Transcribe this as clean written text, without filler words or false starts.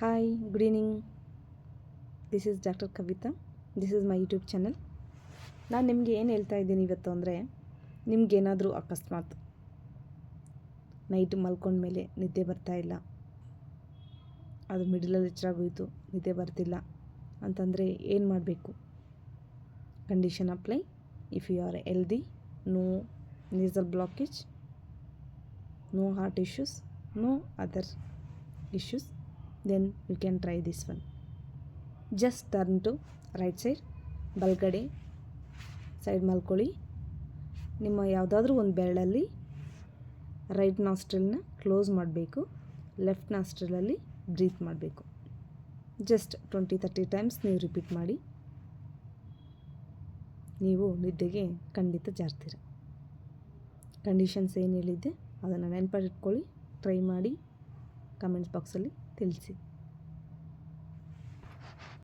Hi, good evening. This is Dr. Kavita. This is my YouTube channel. ನಾನು ನಿಮಗೆ ಏನು ಹೇಳ್ತಾ ಇದ್ದೀನಿ ಇವತ್ತು ಅಂದರೆ, ನಿಮಗೇನಾದರೂ ಅಕಸ್ಮಾತ್ ನೈಟ್ ಮಲ್ಕೊಂಡ್ಮೇಲೆ ನಿದ್ದೆ ಬರ್ತಾ ಇಲ್ಲ, ಅದು ಮಿಡಲಲ್ಲಿ ಎಚ್ಚರಾಗೋಯಿತು, ನಿದ್ದೆ ಬರ್ತಿಲ್ಲ ಅಂತಂದರೆ ಏನು ಮಾಡಬೇಕು? Condition apply. If you are healthy, no nasal blockage, no heart issues, no other issues, then you can try this one. Just turn to right side, ಬಲಗಡೆ ಸೈಡ್ ಮಲ್ಕೊಳ್ಳಿ. ನಿಮ್ಮ ಯಾವುದಾದ್ರೂ ಒಂದು ಬೆರಳಲ್ಲಿ ರೈಟ್ ನಾಸ್ಟ್ರಿಲ್ನ ಕ್ಲೋಸ್ ಮಾಡಬೇಕು, ಲೆಫ್ಟ್ ನಾಸ್ಟ್ರಿಲಲ್ಲಿ ಬ್ರೀತ್ ಮಾಡಬೇಕು. Just 20-30 times ನೀವು repeat ಮಾಡಿ, ನೀವು ನಿದ್ದೆಗೆ ಖಂಡಿತ ಜಾರ್ತೀರ. ಕಂಡೀಷನ್ಸ್ ಏನು ಹೇಳಿದ್ದೆ ಅದನ್ನು ನೆನಪಿಟ್ಕೊಳ್ಳಿ, ಟ್ರೈ ಮಾಡಿ, ಕಮೆಂಟ್ಸ್ ಬಾಕ್ಸಲ್ಲಿ ತಿಳಿಸಿ.